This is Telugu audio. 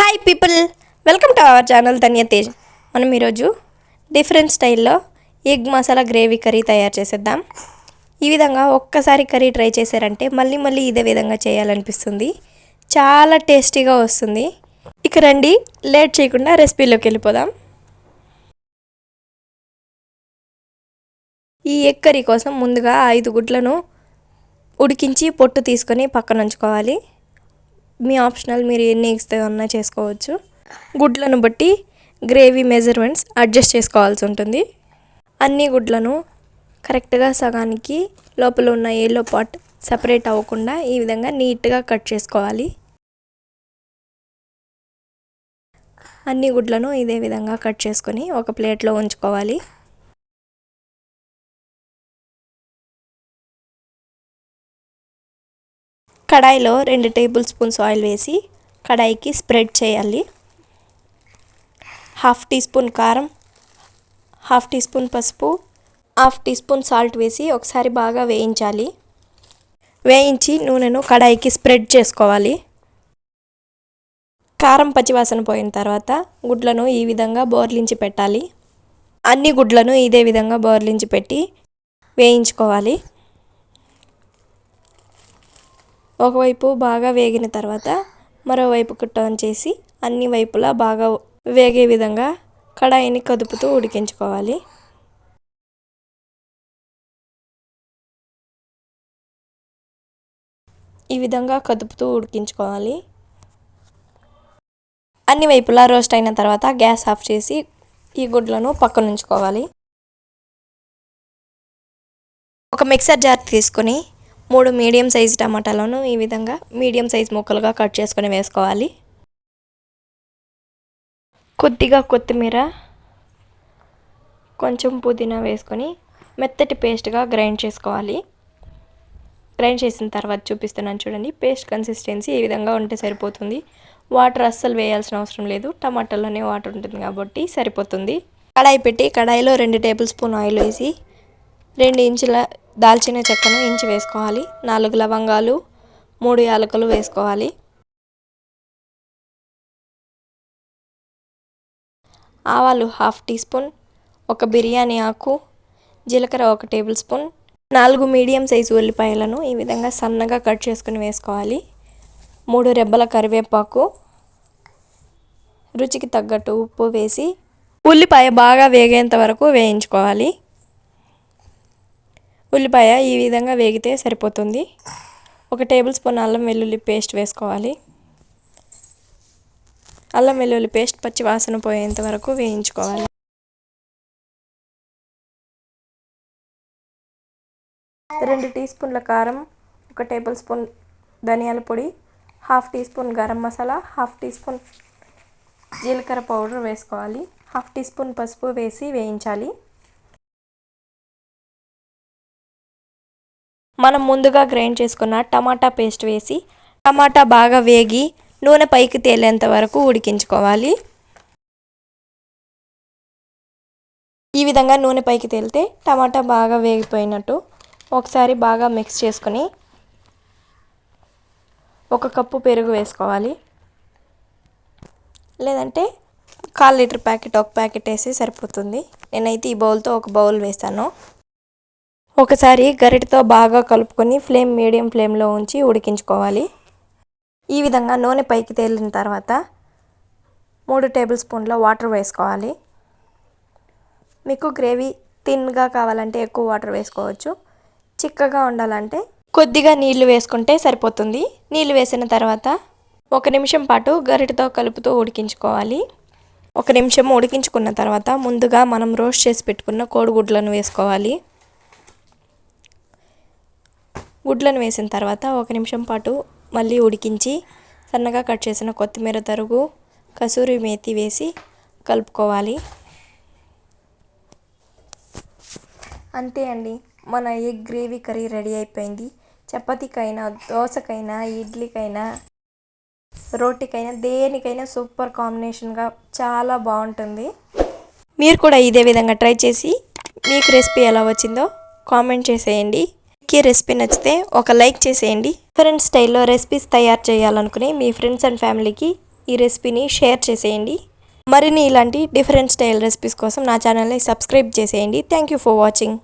Hi people, welcome to our channel Dhanya Tej. మనం ఈరోజు డిఫరెంట్ స్టైల్లో ఎగ్ మసాలా గ్రేవీ కర్రీ తయారు చేసేద్దాం. ఈ విధంగా ఒక్కసారి కర్రీ ట్రై చేశారంటే మళ్ళీ మళ్ళీ ఇదే విధంగా చేయాలనిపిస్తుంది. చాలా టేస్టీగా వస్తుంది. ఇక రండి, లేట్ చేయకుండా రెసిపీలోకి వెళ్ళిపోదాం. ఈ ఎగ్ కర్రీ కోసం ముందుగా 5 గుడ్లను ఉడికించి పొట్టు తీసుకొని పక్కన ఉంచుకోవాలి. మీ ఆప్షనల్, మీరు ఎన్ని ఎగ్స్ అన్నా చేసుకోవచ్చు. గుడ్లను బట్టి గ్రేవీ మెజర్మెంట్స్ అడ్జస్ట్ చేసుకోవాల్సి ఉంటుంది. అన్ని గుడ్లను కరెక్ట్గా సగానికి లోపల ఉన్న ఎల్లో పార్ట్ సపరేట్ అవ్వకుండా ఈ విధంగా నీట్గా కట్ చేసుకోవాలి. అన్ని గుడ్లను ఇదే విధంగా కట్ చేసుకొని ఒక ప్లేట్లో ఉంచుకోవాలి. కడాయిలో 2 టేబుల్ స్పూన్స్ ఆయిల్ వేసి కడాయికి స్ప్రెడ్ చేయాలి. 1/2 టీ స్పూన్ కారం, 1/2 టీ స్పూన్ పసుపు, 1/2 టీ స్పూన్ సాల్ట్ వేసి ఒకసారి బాగా వేయించాలి. వేయించి నూనెను కడాయికి స్ప్రెడ్ చేసుకోవాలి. కారం పచ్చివాసన పోయిన తర్వాత గుడ్లను ఈ విధంగా బోర్లించి పెట్టాలి. అన్ని గుడ్లను ఇదే విధంగా బోర్లించి పెట్టి వేయించుకోవాలి. ఒకవైపు బాగా వేగిన తర్వాత మరోవైపుకు టర్న్ చేసి అన్ని వైపులా బాగా వేగే విధంగా కడాయిని కదుపుతూ ఉడికించుకోవాలి. ఈ విధంగా కదుపుతూ ఉడికించుకోవాలి. అన్ని వైపులా రోస్ట్ అయిన తర్వాత గ్యాస్ ఆఫ్ చేసి ఈ గుడ్లను పక్కన ఉంచుకోవాలి. ఒక మిక్సర్ జార్ తీసుకొని 3 మీడియం సైజ్ టమాటాలను ఈ విధంగా మీడియం సైజ్ ముక్కలుగా కట్ చేసుకొని వేసుకోవాలి. కొద్దిగా కొత్తిమీర, కొంచెం పుదీనా వేసుకొని మెత్తటి పేస్ట్గా గ్రైండ్ చేసుకోవాలి. గ్రైండ్ చేసిన తర్వాత చూపిస్తున్నాను చూడండి. పేస్ట్ కన్సిస్టెన్సీ ఈ విధంగా ఉంటే సరిపోతుంది. వాటర్ అస్సలు వేయాల్సిన అవసరం లేదు, టమాటాలోనే వాటర్ ఉంటుంది కాబట్టి సరిపోతుంది. కడాయి పెట్టి కడాయిలో 2 టేబుల్ స్పూన్ ఆయిల్ వేసి 2 ఇంచుల దాల్చిన చెక్కను ఇంచి వేసుకోవాలి. 4 లవంగాలు, 3 యాలకులు వేసుకోవాలి. ఆవాలు 1/2 టీ స్పూన్, 1 బిర్యానీ ఆకు, జీలకర్ర 1 టేబుల్ స్పూన్, 4 మీడియం సైజు ఉల్లిపాయలను ఈ విధంగా సన్నగా కట్ చేసుకుని వేసుకోవాలి. 3 రెబ్బల కరివేపాకు, రుచికి తగ్గట్టు ఉప్పు వేసి ఉల్లిపాయ బాగా వేగేంత వరకు వేయించుకోవాలి. ఉల్లిపాయ ఈ విధంగా వేగితే సరిపోతుంది. 1 టేబుల్ స్పూన్ అల్లం వెల్లుల్లి పేస్ట్ వేసుకోవాలి. అల్లం వెల్లుల్లి పేస్ట్ పచ్చి వాసన పోయేంత వరకు వేయించుకోవాలి. 2 టీ స్పూన్ల కారం, 1 టేబుల్ స్పూన్ ధనియాల పొడి, 1/2 teaspoon garam masala, 1/2 teaspoon జీలకర్ర పౌడర్ వేసుకోవాలి. 1/2 టీ స్పూన్ పసుపు వేసి వేయించాలి. మనం ముందుగా గ్రైండ్ చేసుకున్న టమాటా పేస్ట్ వేసి టమాటా బాగా వేగి నూనె పైకి తేలేంత వరకు ఉడికించుకోవాలి. ఈ విధంగా నూనె పైకి తేలితే టమాటా బాగా వేగిపోయినట్టు. ఒకసారి బాగా మిక్స్ చేసుకొని 1 కప్పు పెరుగు వేసుకోవాలి. లేదంటే 1/4 లీటర్ ప్యాకెట్ 1 ప్యాకెట్ వేసి సరిపోతుంది. నేనైతే ఈ బౌల్తో 1 బౌల్ వేస్తాను. ఒకసారి గరిటెతో బాగా కలుపుకొని ఫ్లేమ్ మీడియం ఫ్లేమ్లో ఉంచి ఉడికించుకోవాలి. ఈ విధంగా నూనె పైకి తేలిన తర్వాత 3 టేబుల్ స్పూన్ల వాటర్ వేసుకోవాలి. మీకు గ్రేవీ థిన్గా కావాలంటే ఎక్కువ వాటర్ వేసుకోవచ్చు. చిక్కగా ఉండాలంటే కొద్దిగా నీళ్లు వేసుకుంటే సరిపోతుంది. నీళ్లు వేసిన తర్వాత 1 నిమిషం పాటు గరిటెతో కలుపుతూ ఉడికించుకోవాలి. 1 నిమిషం ఉడికించుకున్న తర్వాత ముందుగా మనం రోస్ట్ చేసి పెట్టుకున్న కోడిగుడ్లను వేసుకోవాలి. గుడ్లను వేసిన తర్వాత 1 నిమిషం పాటు మళ్ళీ ఉడికించి సన్నగా కట్ చేసిన కొత్తిమీర తరుగు, కసూరి మేతి వేసి కలుపుకోవాలి. అంతే అండి, మన ఎగ్ గ్రేవీ కర్రీ రెడీ అయిపోయింది. చపాతీకైనా, దోశకైనా, ఇడ్లీకైనా, రోటీకైనా, దేనికైనా సూపర్ కాంబినేషన్గా చాలా బాగుంటుంది. మీరు కూడా ఇదే విధంగా ట్రై చేసి మీకు రెసిపీ ఎలా వచ్చిందో కామెంట్ చేసేయండి. ఈ రెసిపీ నచ్చితే ఒక లైక్ చేసేయండి. డిఫరెంట్ స్టైల్లో రెసిపీస్ తయారు చేయాలనుకుని మీ ఫ్రెండ్స్ అండ్ ఫ్యామిలీకి ఈ రెసిపీని షేర్ చేసేయండి. మరిన్ని ఇలాంటి డిఫరెంట్ స్టైల్ రెసిపీస్ కోసం నా ఛానల్ని సబ్స్క్రైబ్ చేసేయండి. Thank you for watching.